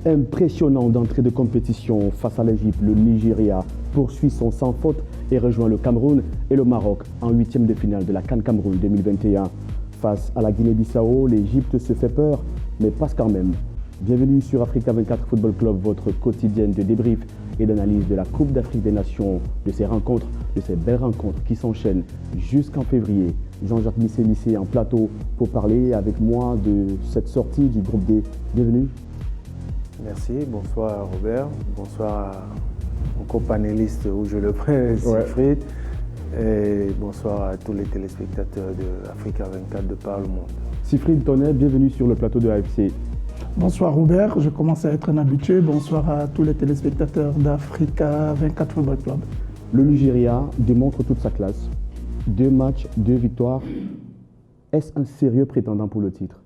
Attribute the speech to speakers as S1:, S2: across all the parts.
S1: Impressionnant d'entrée de compétition face à l'Égypte, le Nigeria poursuit son sans faute et rejoint le Cameroun et le Maroc en huitième de finale de la CAN Cameroun 2021. Face à la Guinée-Bissau, l'Égypte se fait peur, mais passe quand même. Bienvenue sur Africa 24 Football Club, votre quotidienne de débrief et d'analyse de la Coupe d'Afrique des Nations, de ces rencontres, de ces belles rencontres qui s'enchaînent jusqu'en février. Jean-Jacques Missé en plateau pour parler avec moi de cette sortie du groupe D. Bienvenue.
S2: Merci, bonsoir Robert, bonsoir à mon copanéliste où je le prends, Siegfried, et bonsoir à tous les téléspectateurs de Africa 24 de par le monde.
S1: Siegfried Tonnet, bienvenue sur le plateau de AFC.
S3: Bonsoir Robert, je commence à être un habitué. Bonsoir à tous les téléspectateurs d'Africa 24 Football Club.
S1: Le Nigeria démontre toute sa classe. 2 matchs, 2 victoires. Est-ce un sérieux prétendant pour le titre ?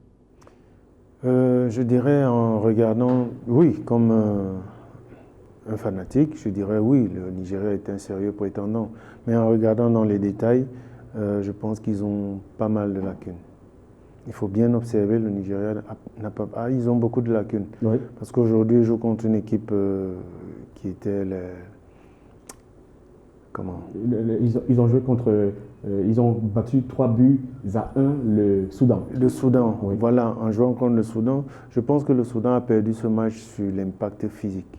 S2: Je dirais en regardant, oui, comme un fanatique, je dirais oui, le Nigeria est un sérieux prétendant. Mais en regardant dans les détails, je pense qu'ils ont pas mal de lacunes. Il faut bien observer, le Nigeria n'a pas... Ah, ils ont beaucoup de lacunes.
S1: Oui.
S2: Parce qu'aujourd'hui, ils jouent contre une équipe qui était... Comment ?
S1: Ils ont joué contre... ils ont battu 3 buts à 1 le Soudan.
S2: Le Soudan,
S1: oui.
S2: Voilà, en jouant contre le Soudan. Je pense que le Soudan a perdu ce match sur l'impact physique.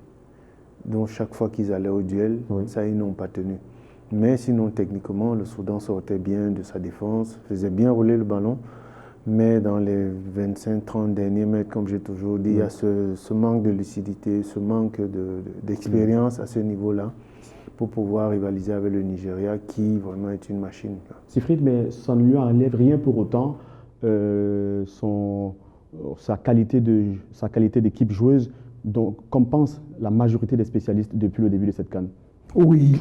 S2: Donc chaque fois qu'ils allaient au duel, ça, ils n'ont pas tenu. Mais sinon, techniquement, le Soudan sortait bien de sa défense, faisait bien rouler le ballon. Mais dans les 25-30 derniers mètres, comme j'ai toujours dit, il y a ce manque de lucidité, ce manque d'expérience à ce niveau-là pour pouvoir rivaliser avec le Nigeria qui vraiment est une machine.
S1: Siegfried, mais ça ne lui enlève rien pour autant sa qualité d'équipe joueuse, comme pense la majorité des spécialistes depuis le début de cette CAN.
S3: Oui,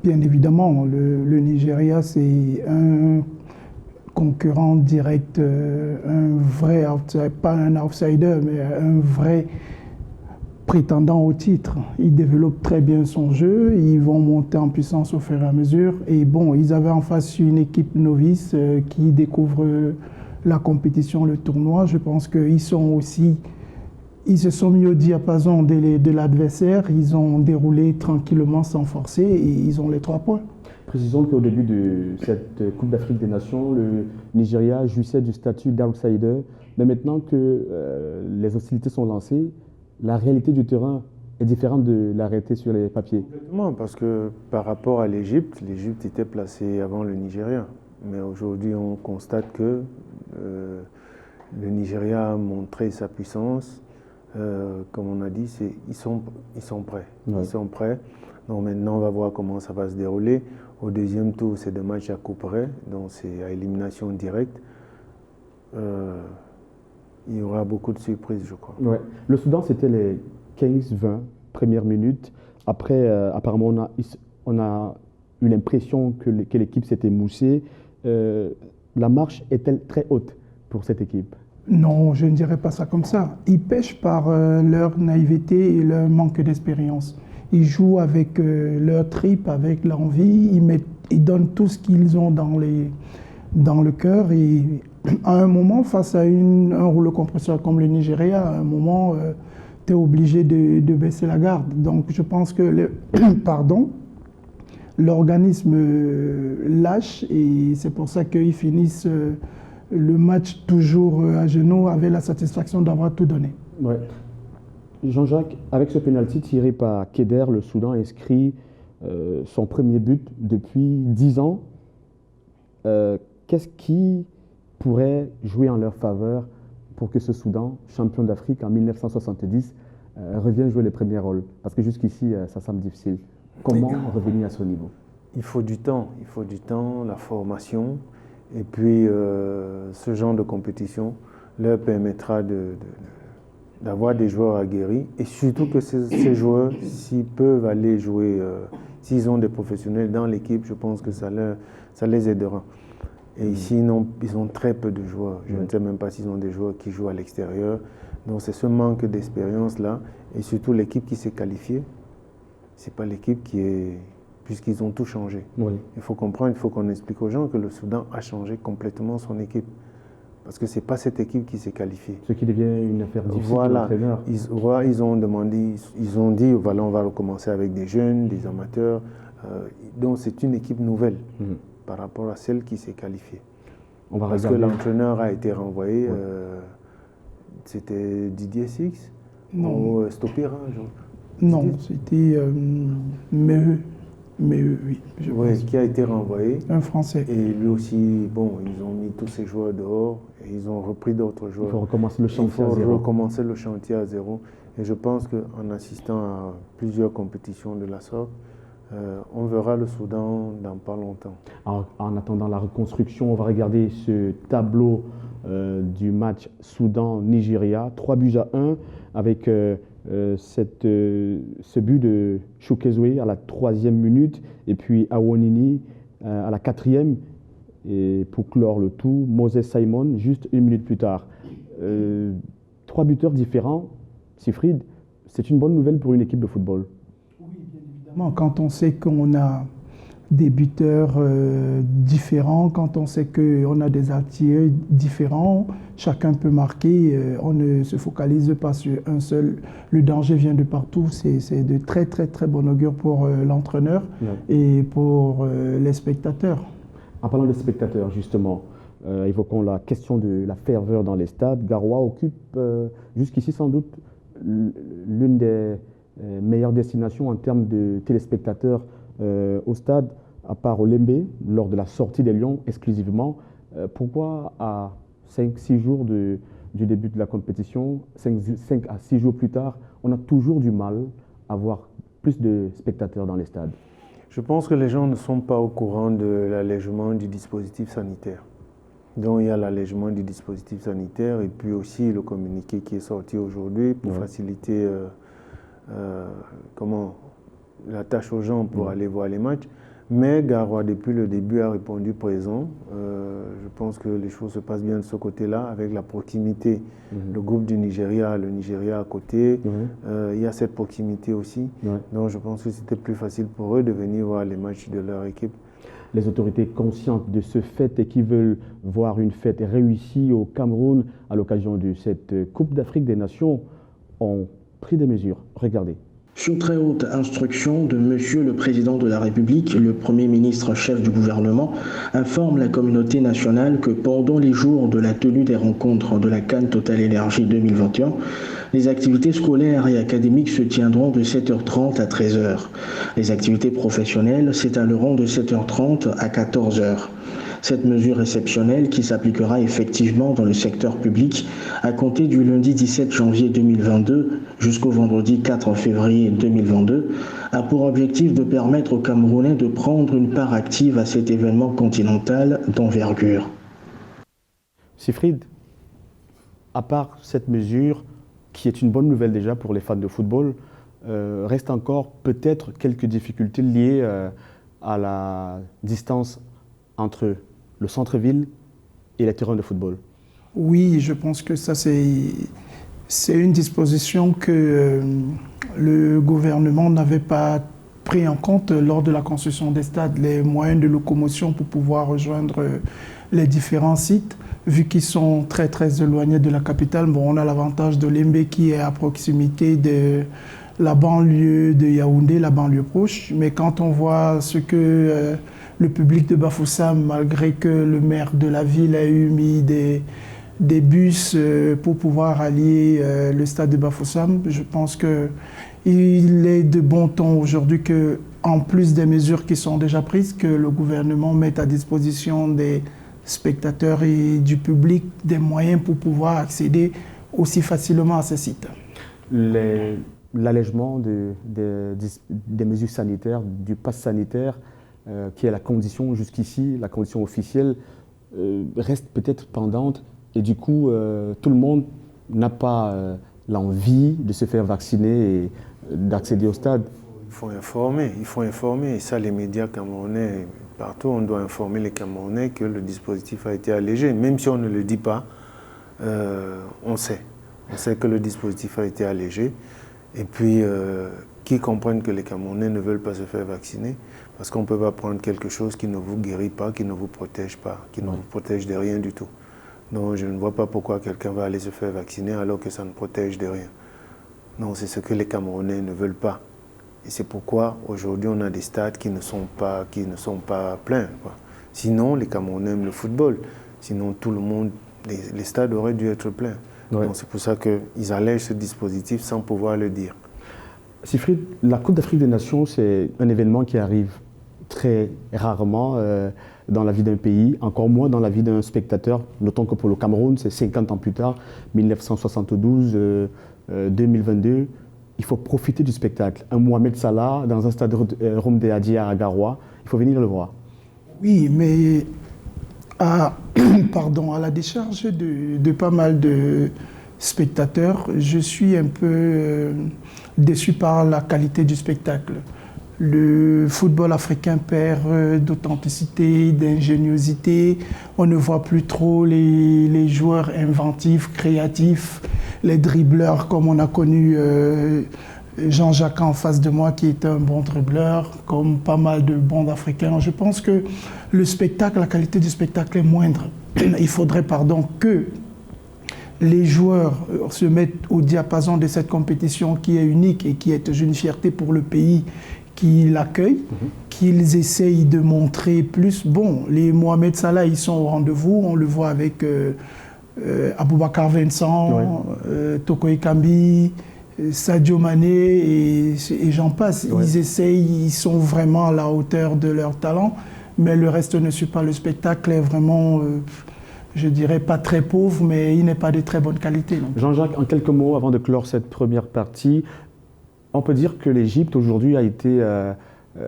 S3: bien évidemment. Le Nigeria, c'est un concurrent direct, un vrai outsider, pas un outsider, mais un vrai prétendant au titre. Il développe très bien son jeu, ils vont monter en puissance au fur et à mesure. Et bon, ils avaient en face une équipe novice qui découvre la compétition, le tournoi. Je pense qu'ils se sont mis au diapason de l'adversaire, ils ont déroulé tranquillement sans forcer et ils ont les 3 points.
S1: Précisons qu'au début de cette Coupe d'Afrique des Nations, le Nigeria jouissait du statut d'outsider. Mais maintenant que les hostilités sont lancées, la réalité du terrain est différente de la réalité sur les papiers.
S2: Exactement, parce que par rapport à l'Égypte était placée avant le Nigeria. Mais aujourd'hui, on constate que le Nigeria a montré sa puissance. Comme on a dit, ils sont prêts. Ouais. Ils sont prêts. Donc maintenant, on va voir comment ça va se dérouler. Au deuxième tour, c'est des matchs à coup près, donc c'est à élimination directe. Il y aura beaucoup de surprises, je crois.
S1: Ouais. Le Soudan, c'était les 15-20 premières minutes. Après, apparemment, on a eu l'impression que l'équipe s'était moussée. La marche est-elle très haute pour cette équipe ?
S3: Non, je ne dirais pas ça comme ça. Ils pêchent par leur naïveté et leur manque d'expérience. Ils jouent avec leur trip, avec l'envie. Ils donnent tout ce qu'ils ont dans le cœur. Et à un moment, face à un rouleau compresseur comme le Nigeria, à un moment, tu es obligé de baisser la garde. Donc je pense que l'organisme lâche et c'est pour ça qu'ils finissent le match toujours à genoux avec la satisfaction d'avoir tout donné.
S1: Ouais. Jean-Jacques, avec ce pénalty tiré par Keder, le Soudan inscrit son premier but depuis 10 ans. Qu'est-ce qui pourrait jouer en leur faveur pour que ce Soudan, champion d'Afrique en 1970, revienne jouer les premiers rôles? Parce que jusqu'ici, ça semble difficile. Comment revenir à ce niveau?
S2: Il faut du temps, la formation. Et puis, ce genre de compétition leur permettra d'avoir des joueurs aguerris et surtout que ces joueurs, s'ils peuvent aller jouer, s'ils ont des professionnels dans l'équipe, je pense que ça les aidera. Et ici, ils ont très peu de joueurs. Je ne sais même pas s'ils ont des joueurs qui jouent à l'extérieur. Donc c'est ce manque d'expérience-là et surtout l'équipe qui s'est qualifiée. Ce n'est pas l'équipe qui est... puisqu'ils ont tout changé.
S1: Oui.
S2: Il faut comprendre, il faut qu'on explique aux gens que le Soudan a changé complètement son équipe. parce que ce n'est pas cette équipe qui s'est qualifiée.
S1: Ce qui devient une affaire difficile pour
S2: Voilà,
S1: l'entraîneur.
S2: ils ont demandé, ils ont dit, voilà, on va recommencer avec des jeunes, des amateurs. Donc c'est une équipe nouvelle par rapport à celle qui s'est qualifiée.
S1: On va
S2: Parce
S1: regarder.
S2: que l'entraîneur a été renvoyé, c'était Didier Six
S3: Non.
S2: ou Stopira,
S3: Non, c'était Meheu. Meheu, oui. Je pense.
S2: qui a été renvoyé.
S3: Un Français.
S2: Et lui aussi, bon, ils ont mis tous ces joueurs dehors et ils ont repris d'autres joueurs.
S1: Il faut recommencer le
S2: Il
S1: chantier
S2: faut
S1: à zéro.
S2: recommencer le chantier à zéro. Et je pense qu'en assistant à plusieurs compétitions de la sorte, on verra le Soudan dans pas longtemps.
S1: Alors, en attendant la reconstruction, on va regarder ce tableau du match Soudan-Nigeria. 3-1 avec ce but de Chukwueze à la 3e minute et puis Awonini à la 4e. Et pour clore le tout, Moses Simon juste 1 minute plus tard. 3 buteurs différents, Sifrid, c'est une bonne nouvelle pour une équipe de football.
S3: Quand on sait qu'on a des buteurs différents, quand on sait qu'on a des artilleurs différents, chacun peut marquer, on ne se focalise pas sur un seul. Le danger vient de partout, c'est de très très très bon augure pour l'entraîneur et pour les spectateurs.
S1: En parlant des spectateurs, justement, évoquons la question de la ferveur dans les stades. Garoua occupe jusqu'ici sans doute l'une des meilleures destinations en termes de téléspectateurs au stade, à part Olembe, lors de la sortie des Lions exclusivement. Pourquoi à 5-6 jours du début de la compétition, 5 à 6 jours plus tard, on a toujours du mal à avoir plus de spectateurs dans les stades?
S2: Je pense que les gens ne sont pas au courant de l'allègement du dispositif sanitaire. Donc il y a l'allègement du dispositif sanitaire et puis aussi le communiqué qui est sorti aujourd'hui pour faciliter la tâche aux gens pour aller voir les matchs. Mais Garoua, depuis le début, a répondu présent. Je pense que les choses se passent bien de ce côté-là, avec la proximité. Le groupe du Nigeria, le Nigeria à côté, il y a cette proximité aussi. Donc je pense que c'était plus facile pour eux de venir voir les matchs de leur équipe.
S1: Les autorités conscientes de ce fait et qui veulent voir une fête réussie au Cameroun à l'occasion de cette Coupe d'Afrique des Nations ont pris des mesures. Regardez.
S4: Sous très haute instruction de Monsieur le Président de la République, le Premier ministre chef du gouvernement informe la communauté nationale que pendant les jours de la tenue des rencontres de la Cannes Total Énergie 2021, les activités scolaires et académiques se tiendront de 7h30 à 13h. Les activités professionnelles s'étaleront de 7h30 à 14h. Cette mesure exceptionnelle, qui s'appliquera effectivement dans le secteur public à compter du lundi 17 janvier 2022 jusqu'au vendredi 4 février 2022, a pour objectif de permettre aux Camerounais de prendre une part active à cet événement continental d'envergure.
S1: Sifrid, à part cette mesure, qui est une bonne nouvelle déjà pour les fans de football, reste encore peut-être quelques difficultés liées à la distance entre le centre-ville et les terrains de football.
S3: Oui, je pense que ça c'est une disposition que le gouvernement n'avait pas pris en compte lors de la construction des stades, les moyens de locomotion pour pouvoir rejoindre les différents sites. Vu qu'ils sont très très éloignés de la capitale, bon, on a l'avantage de Lembe qui est à proximité de la banlieue de Yaoundé, la banlieue proche. Mais quand on voit ce que le public de Bafoussam, malgré que le maire de la ville a eu mis des bus pour pouvoir allier le stade de Bafoussam, je pense qu'il est de bon ton aujourd'hui que, en plus des mesures qui sont déjà prises, que le gouvernement mette à disposition des spectateurs et du public des moyens pour pouvoir accéder aussi facilement à ces sites.
S1: L'allègement des mesures sanitaires, du pass sanitaire, qui est la condition jusqu'ici, la condition officielle, reste peut-être pendante et du coup, tout le monde n'a pas l'envie de se faire vacciner et d'accéder au stade.
S2: Il faut informer, et ça les médias camerounais, partout on doit informer les Camerounais que le dispositif a été allégé, même si on ne le dit pas, on sait que le dispositif a été allégé et puis qu'ils comprennent que les Camerounais ne veulent pas se faire vacciner parce qu'on ne peut pas prendre quelque chose qui ne vous guérit pas, qui ne vous protège pas, qui ne vous protège de rien du tout. Donc je ne vois pas pourquoi quelqu'un va aller se faire vacciner alors que ça ne protège de rien. Non, c'est ce que les Camerounais ne veulent pas. Et c'est pourquoi aujourd'hui on a des stades qui ne sont pas pleins, quoi. Sinon, les Camerounais aiment le football. Sinon, tout le monde, les stades auraient dû être pleins.
S1: Ouais.
S2: Donc c'est pour ça qu'ils allègent ce dispositif sans pouvoir le dire.
S1: Siegfried, la Coupe d'Afrique des Nations, c'est un événement qui arrive très rarement dans la vie d'un pays, encore moins dans la vie d'un spectateur. Notons que pour le Cameroun, c'est 50 ans plus tard, 1972, 2022. Il faut profiter du spectacle. Un Mohamed Salah dans un stade Romdé Adji à Garoua, il faut venir le voir.
S3: Oui, mais à la décharge de pas mal de spectateurs, je suis un peu déçu par la qualité du spectacle. Le football africain perd d'authenticité, d'ingéniosité. On ne voit plus trop les joueurs inventifs, créatifs, les dribbleurs comme on a connu Jean-Jacques en face de moi qui est un bon dribbleur, comme pas mal de bons africains. Je pense que le spectacle, la qualité du spectacle est moindre. Il faudrait, que les joueurs se mettent au diapason de cette compétition qui est unique et qui est une fierté pour le pays qui l'accueille, qu'ils essayent de montrer plus. Bon, les Mohamed Salah, ils sont au rendez-vous, on le voit avec Aboubacar Vincent, Toko Ekambi, Sadio Mané et j'en passe.
S1: Ouais.
S3: Ils essayent, ils sont vraiment à la hauteur de leur talent, mais le reste ne suit pas. Le spectacle est vraiment, je dirais pas très pauvre, mais il n'est pas de très bonne qualité. Donc.
S1: Jean-Jacques, en quelques mots, avant de clore cette première partie, on peut dire que l'Égypte aujourd'hui a été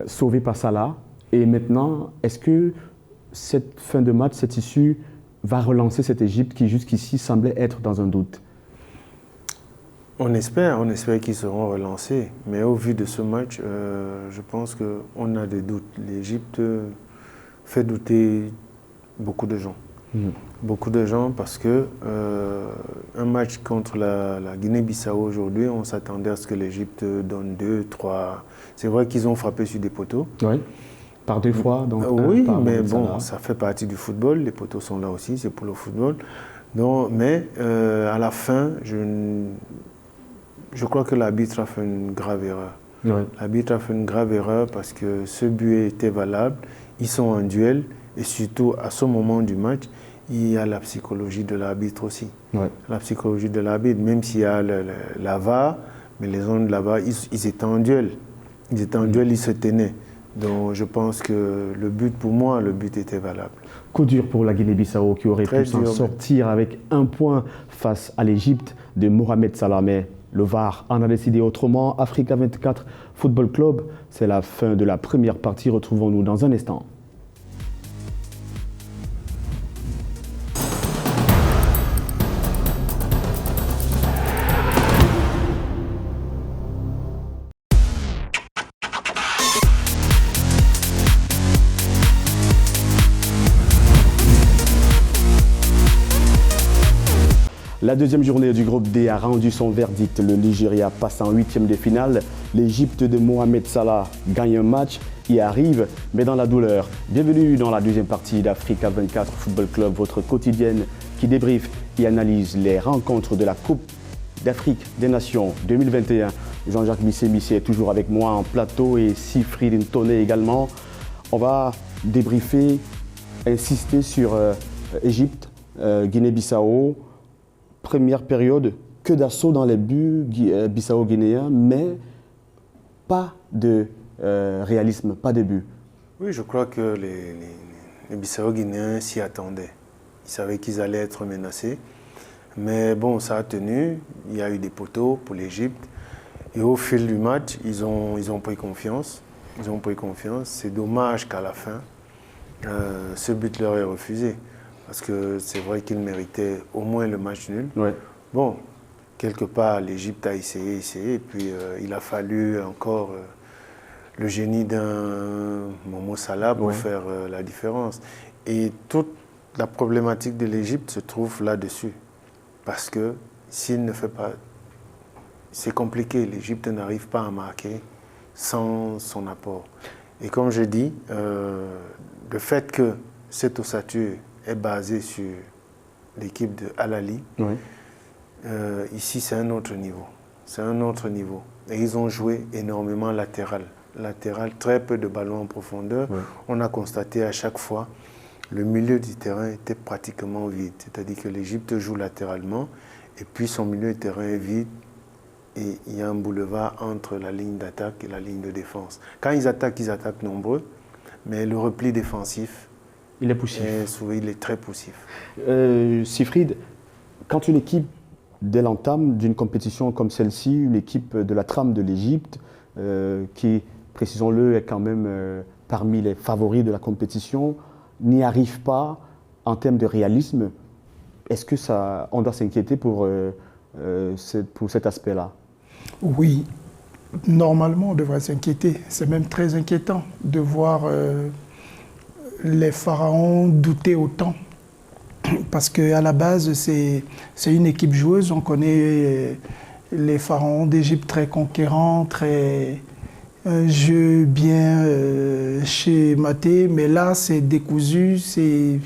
S1: sauvée par Salah. Et maintenant, est-ce que cette fin de match, cette issue, va relancer cette Égypte qui jusqu'ici semblait être dans un doute?
S2: On espère qu'ils seront relancés. Mais au vu de ce match, je pense qu'on a des doutes. L'Égypte fait douter beaucoup de gens. Beaucoup de gens parce que un match contre la Guinée-Bissau aujourd'hui, on s'attendait à ce que l'Égypte donne 2, 3. C'est vrai qu'ils ont frappé sur des poteaux.
S1: Oui, par deux fois. Donc
S2: oui, mais bon, ça fait partie du football. Les poteaux sont là aussi, c'est pour le football. Donc, mais à la fin, je crois que l'arbitre a fait une grave erreur.
S1: Ouais.
S2: L'arbitre a fait une grave erreur parce que ce but était valable. Ils sont en duel et surtout à ce moment du match, il y a la psychologie de l'arbitre aussi.
S1: Ouais.
S2: La psychologie de l'arbitre, même s'il y a la VAR, mais les hommes de la VAR, ils étaient en duel. Ils étaient en duel, ils se tenaient. Donc je pense que pour moi, le but était valable.
S1: Coup dur pour la Guinée-Bissau qui aurait pu s'en sortir avec un point face à l'Égypte de Mohamed Salah. Mais le VAR en a décidé autrement. Africa 24 Football Club, c'est la fin de la première partie. Retrouvons-nous dans un instant. La deuxième journée du groupe D a rendu son verdict. Le Nigeria passe en huitième de finale. L'Égypte de Mohamed Salah gagne un match, y arrive, mais dans la douleur. Bienvenue dans la deuxième partie d'Africa 24 Football Club, votre quotidienne qui débriefe et analyse les rencontres de la Coupe d'Afrique des Nations 2021. Jean-Jacques Missé est toujours avec moi en plateau et Siegfried Ntoné également. On va débriefer, insister sur Égypte, Guinée-Bissau. Première période, que d'assaut dans les buts bissau-guinéens, mais pas de réalisme, pas de but.
S2: Oui, je crois que les bissau-guinéens s'y attendaient. Ils savaient qu'ils allaient être menacés. Mais bon, ça a tenu. Il y a eu des poteaux pour l'Égypte. Et au fil du match, ils ont pris confiance. Ils ont pris confiance. C'est dommage qu'à la fin, ce but leur est refusé. Parce que c'est vrai qu'ils méritaient au moins le match nul.
S1: Ouais.
S2: Bon, quelque part, l'Égypte a essayé, et puis il a fallu encore le génie d'un Momo Salah pour faire la différence. Et toute la problématique de l'Égypte se trouve là-dessus. Parce que s'il ne fait pas... C'est compliqué, l'Égypte n'arrive pas à marquer sans son apport. Et comme je dis, le fait que cette ossature est basé sur l'équipe de Al-Ahly.
S1: Oui.
S2: Ici, c'est un autre niveau. C'est un autre niveau. Et ils ont joué énormément latéral. Latéral, très peu de ballons en profondeur. Oui. On a constaté à chaque fois, le milieu du terrain était pratiquement vide. C'est-à-dire que l'Égypte joue latéralement et puis son milieu de terrain est vide. Et il y a un boulevard entre la ligne d'attaque et la ligne de défense. Quand ils attaquent nombreux, mais le repli défensif,
S1: il est poussif.
S2: Il est très poussif.
S1: Siegfried, quand une équipe, dès l'entame d'une compétition comme celle-ci, une équipe de la trame de l'Égypte, qui, précisons-le, est quand même parmi les favoris de la compétition, n'y arrive pas en termes de réalisme, est-ce que on doit s'inquiéter pour cet aspect-là?
S3: Oui, normalement on devrait s'inquiéter. C'est même très inquiétant de voir les pharaons douter autant. Parce qu'à la base, c'est une équipe joueuse. On connaît les pharaons d'Égypte très conquérants, un jeu bien schématé. Mais là, c'est décousu, c'est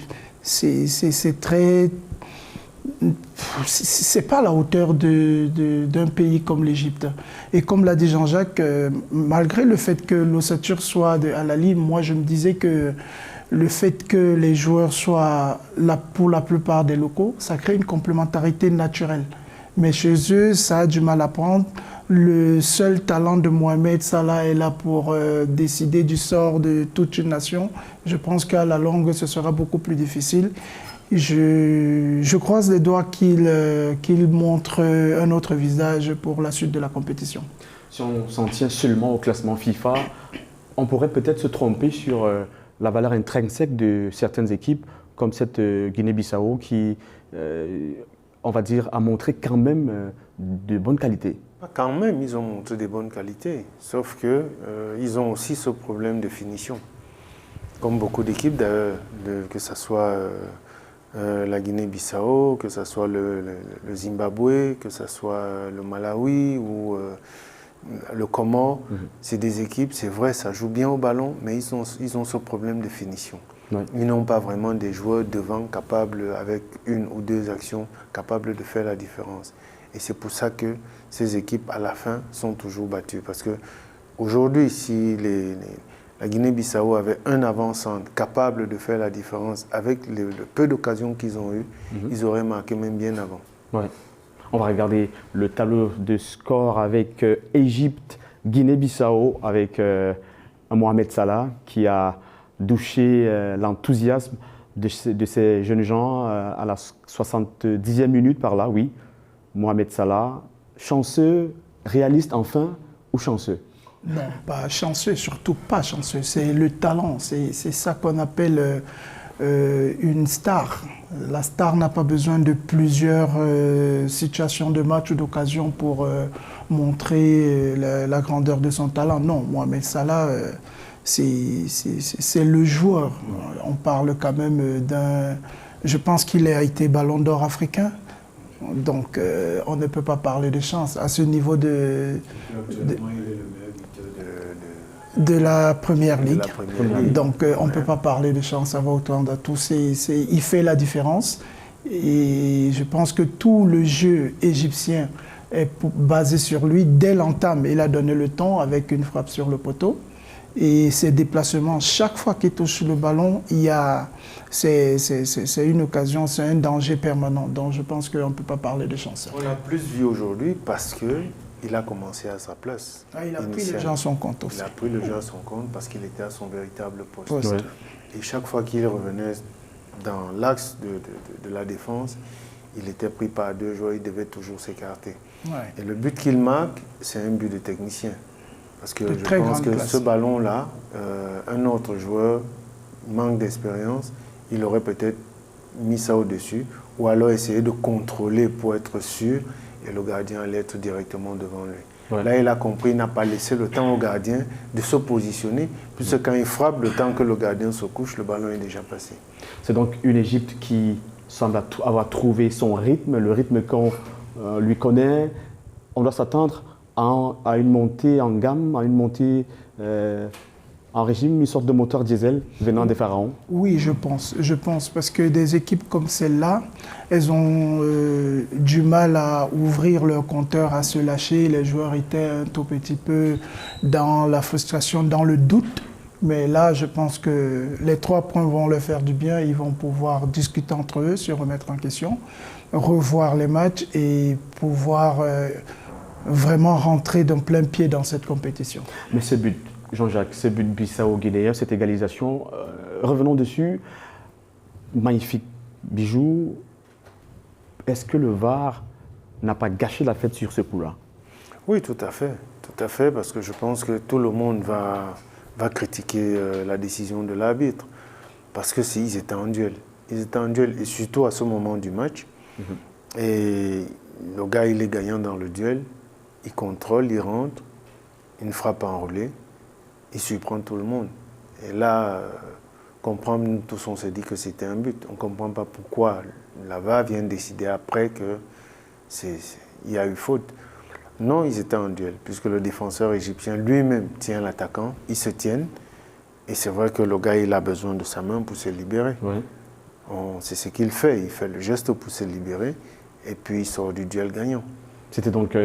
S3: très... C'est pas à la hauteur d'un pays comme l'Égypte. Et comme l'a dit Jean-Jacques, malgré le fait que l'ossature soit de Al-Ahly, moi je me disais que le fait que les joueurs soient là pour la plupart des locaux, ça crée une complémentarité naturelle. Mais chez eux, ça a du mal à prendre. Le seul talent de Mohamed Salah est là pour décider du sort de toute une nation. Je pense qu'à la longue, ce sera beaucoup plus difficile. Je croise les doigts qu'il montre un autre visage pour la suite de la compétition.
S1: Si on s'en tient seulement au classement FIFA, on pourrait peut-être se tromper sur la valeur intrinsèque de certaines équipes, comme cette Guinée-Bissau qui, on va dire, a montré quand même de bonnes qualités.
S2: Quand même, ils ont montré de bonnes qualités, sauf qu'ils ont aussi ce problème de finition. Comme beaucoup d'équipes, que ce soit la Guinée-Bissau, que ce soit le Zimbabwe, que ce soit le Malawi ou le Comore, c'est des équipes, c'est vrai, ça joue bien au ballon, mais ils ont ce problème de finition. Ouais. Ils n'ont pas vraiment des joueurs devant capables, avec une ou deux actions, capables de faire la différence. Et c'est pour ça que ces équipes, à la fin, sont toujours battues. Parce qu'aujourd'hui, si la Guinée-Bissau avait un avant-centre capable de faire la différence avec le peu d'occasions qu'ils ont eues, ils auraient marqué même bien avant.
S1: Ouais. On va regarder le tableau de score avec Égypte, Guinée-Bissau, avec Mohamed Salah qui a douché l'enthousiasme de ces jeunes gens à la 70e minute par là, oui. Mohamed Salah, chanceux, réaliste enfin ou chanceux?
S3: Non, pas chanceux, surtout pas chanceux. C'est le talent, c'est ça qu'on appelle une star. La star n'a pas besoin de plusieurs situations de match ou d'occasion pour montrer la grandeur de son talent. Non, Mohamed Salah, c'est le joueur. On parle quand même d'un... Je pense qu'il a été ballon d'or africain. Donc, on ne peut pas parler de chance. À ce niveau de la Première Ligue. Donc, on ne peut pas parler de chance. Ça va autant de tout. Il fait la différence. Et je pense que tout le jeu égyptien est basé sur lui. Dès l'entame, il a donné le temps avec une frappe sur le poteau. Et ses déplacements, chaque fois qu'il touche le ballon, c'est une occasion, c'est un danger permanent. Donc je pense qu'on ne peut pas parler de chance.
S2: On a plus vu aujourd'hui parce qu'il a commencé à sa place.
S3: Il a pris le jeu à son compte aussi.
S2: Il a pris le jeu à son compte parce qu'il était à son véritable poste. Ouais. Et chaque fois qu'il revenait dans l'axe de la défense, il était pris par deux joueurs, il devait toujours s'écarter. Ouais. Et le but qu'il marque, c'est un but de technicien. Parce que je pense que ce ballon-là, un autre joueur manque d'expérience, il aurait peut-être mis ça au-dessus ou alors essayé de contrôler pour être sûr et le gardien allait être directement devant lui. Ouais. Là, il a compris, il n'a pas laissé le temps au gardien de se positionner, puisque quand il frappe, le temps que le gardien se couche, le ballon est déjà passé.
S1: C'est donc une Égypte qui semble avoir trouvé son rythme, le rythme qu'on lui connaît. On doit s'attendre à une montée en gamme, à une montée en régime, une sorte de moteur diesel venant des Pharaons?
S3: Oui, je pense, parce que des équipes comme celle-là, elles ont du mal à ouvrir leur compteur, à se lâcher. Les joueurs étaient un tout petit peu dans la frustration, dans le doute. Mais là, je pense que les 3 points vont leur faire du bien. Ils vont pouvoir discuter entre eux, se remettre en question, revoir les matchs et pouvoir vraiment rentrer d'un plein pied dans cette compétition.
S1: Mais ce but, Jean-Jacques, ce but Bissau-Guinéen, cette égalisation, revenons dessus. Magnifique bijou. Est-ce que le VAR n'a pas gâché la fête sur ce coup-là?
S2: Oui, tout à fait, parce que je pense que tout le monde va critiquer la décision de l'arbitre, parce que ils étaient en duel. Ils étaient en duel, et surtout à ce moment du match. Et le gars, il est gagnant dans le duel, il contrôle, il rentre, une frappe enroulée, il surprend tout le monde. Et là, nous tous, on s'est dit que c'était un but. On ne comprend pas pourquoi la VAR vient décider après qu'il y a eu faute. Non, ils étaient en duel, puisque le défenseur égyptien lui-même tient l'attaquant, ils se tiennent. Et c'est vrai que le gars, il a besoin de sa main pour se libérer.
S1: Oui.
S2: C'est ce qu'il fait le geste pour se libérer, et puis il sort du duel gagnant.
S1: C'était donc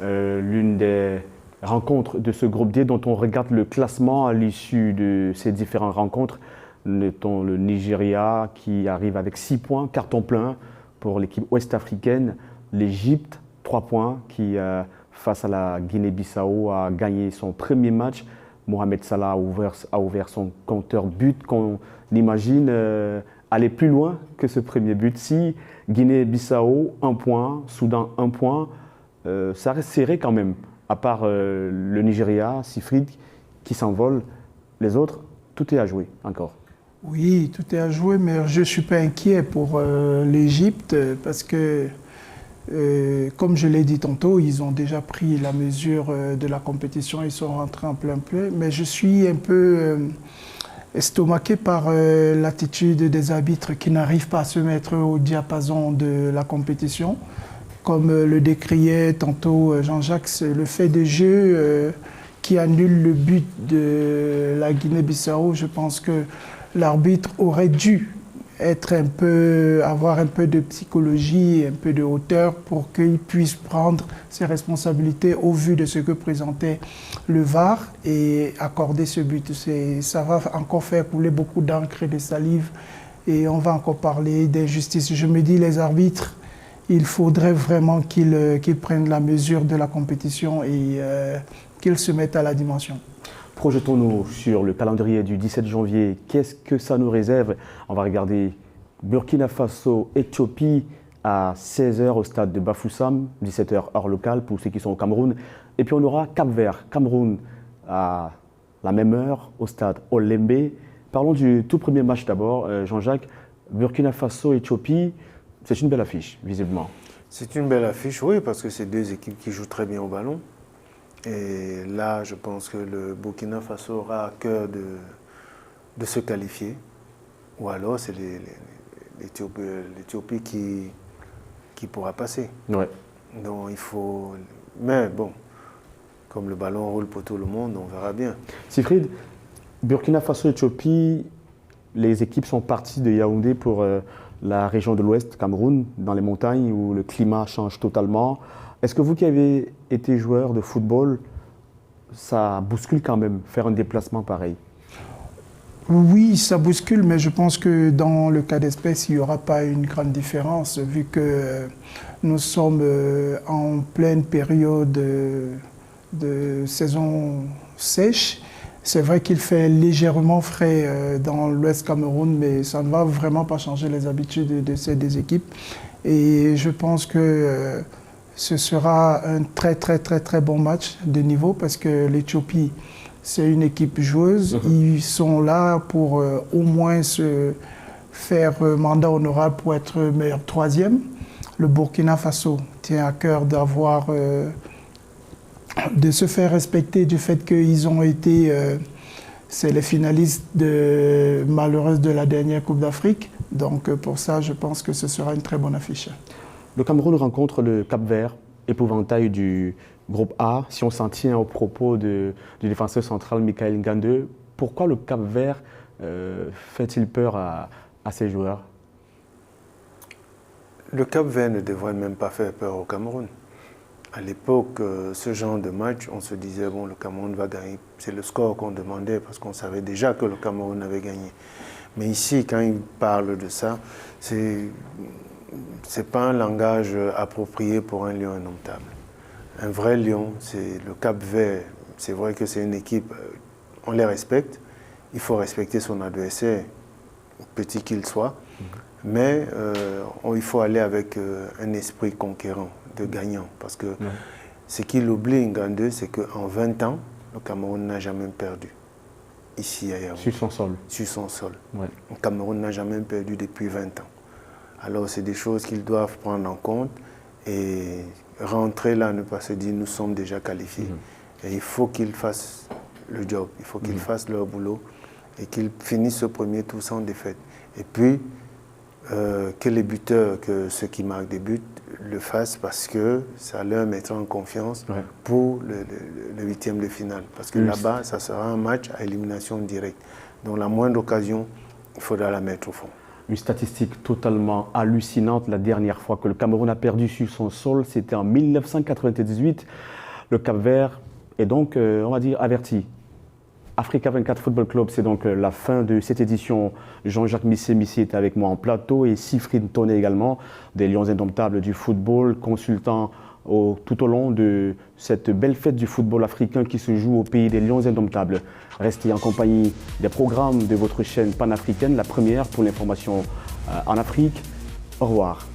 S1: l'une des rencontres de ce groupe D dont on regarde le classement à l'issue de ces différentes rencontres. Notons le Nigeria qui arrive avec 6 points, carton plein pour l'équipe ouest-africaine. L'Égypte, 3 points, qui face à la Guinée-Bissau a gagné son premier match. Mohamed Salah a ouvert son compteur but qu'on imagine aller plus loin que ce premier but. Si Guinée-Bissau, 1 point, Soudan, 1 point, ça reste serré quand même. À part le Nigeria, Sifrid, qui s'envole, les autres, tout est à jouer encore.
S3: Oui, tout est à jouer, mais je ne suis pas inquiet pour l'Égypte parce que, comme je l'ai dit tantôt, ils ont déjà pris la mesure de la compétition, ils sont rentrés en plein pied, mais je suis un peu estomaqué par l'attitude des arbitres qui n'arrivent pas à se mettre au diapason de la compétition. Comme le décriait tantôt Jean-Jacques, c'est le fait de jeu qui annule le but de la Guinée-Bissau. Je pense que l'arbitre aurait dû avoir un peu de psychologie, un peu de hauteur pour qu'il puisse prendre ses responsabilités au vu de ce que présentait le VAR et accorder ce but. Ça va encore faire couler beaucoup d'encre et de salive et on va encore parler d'injustice. Je me dis, les arbitres, il faudrait vraiment qu'ils prennent la mesure de la compétition et qu'ils se mettent à la dimension.
S1: Projetons-nous sur le calendrier du 17 janvier. Qu'est-ce que ça nous réserve? On va regarder Burkina Faso, Éthiopie à 16h au stade de Bafoussam, 17h heure locale pour ceux qui sont au Cameroun. Et puis on aura Cap-Vert, Cameroun à la même heure au stade Olembe. Parlons du tout premier match d'abord, Jean-Jacques. Burkina Faso, Éthiopie, c'est une belle affiche, visiblement.
S2: C'est une belle affiche, oui, parce que c'est 2 équipes qui jouent très bien au ballon. Et là, je pense que le Burkina Faso aura à cœur de se qualifier. Ou alors, c'est l'Éthiopie qui pourra passer.
S1: Ouais.
S2: Donc, il faut... Mais bon, comme le ballon roule pour tout le monde, on verra bien.
S1: Sifrid, Burkina Faso, Éthiopie, les équipes sont parties de Yaoundé pour la région de l'Ouest, Cameroun, dans les montagnes où le climat change totalement. Est-ce que vous qui avez été joueur de football, ça bouscule quand même, faire un déplacement pareil?
S3: Oui, ça bouscule, mais je pense que dans le cas d'espèce, il n'y aura pas une grande différence, vu que nous sommes en pleine période de saison sèche. C'est vrai qu'il fait légèrement frais dans l'Ouest Cameroun, mais ça ne va vraiment pas changer les habitudes de ces 2 équipes. Et je pense que ce sera un très bon match de niveau parce que l'Éthiopie, c'est une équipe joueuse. Ils sont là pour au moins se faire mandat honorable pour être meilleur 3e. Le Burkina Faso tient à cœur de se faire respecter du fait qu'ils ont été c'est les finalistes malheureuses de la dernière Coupe d'Afrique. Donc pour ça, je pense que ce sera une très bonne affiche.
S1: Le Cameroun rencontre le Cap-Vert, épouvantail du groupe A. Si on s'en tient aux propos du défenseur central Michael Ngande, Pourquoi le Cap-Vert fait-il peur à ces joueurs?
S2: Le Cap-Vert ne devrait même pas faire peur au Cameroun. À l'époque, ce genre de match, on se disait, bon, le Cameroun va gagner. C'est le score qu'on demandait parce qu'on savait déjà que le Cameroun avait gagné. Mais ici, quand ils parlent de ça, c'est pas un langage approprié pour un lion indomptable. Un vrai lion, c'est le Cap-Vert. C'est vrai que c'est une équipe, on les respecte. Il faut respecter son adversaire, petit qu'il soit. Mais il faut aller avec un esprit conquérant, de gagnant. Parce que ce qui l'oublie, Ngandé, c'est qu'en 20 ans, le Cameroun n'a jamais perdu. Ici, ailleurs.
S1: Sur son sol.
S2: Sur son sol.
S1: Ouais.
S2: Le Cameroun n'a jamais perdu depuis 20 ans. Alors, c'est des choses qu'ils doivent prendre en compte et rentrer là, ne pas se dire nous sommes déjà qualifiés. Et il faut qu'ils fassent le job, il faut qu'ils fassent leur boulot et qu'ils finissent ce premier tour sans défaite. Et puis, que les buteurs, que ceux qui marquent des buts, le fassent parce que ça leur mettra en confiance pour le huitième de finale. Parce que là-bas, ça sera un match à élimination directe. Donc la moindre occasion, il faudra la mettre au fond.
S1: Une statistique totalement hallucinante. La dernière fois que le Cameroun a perdu sur son sol, c'était en 1998. Le Cap-Vert est donc, on va dire, averti. Africa 24 Football Club, c'est donc la fin de cette édition. Jean-Jacques Missé est avec moi en plateau et Sifrine Tonné également, des Lions indomptables du football, consultant tout au long de cette belle fête du football africain qui se joue au pays des Lions indomptables. Restez en compagnie des programmes de votre chaîne panafricaine, la première pour l'information en Afrique. Au revoir.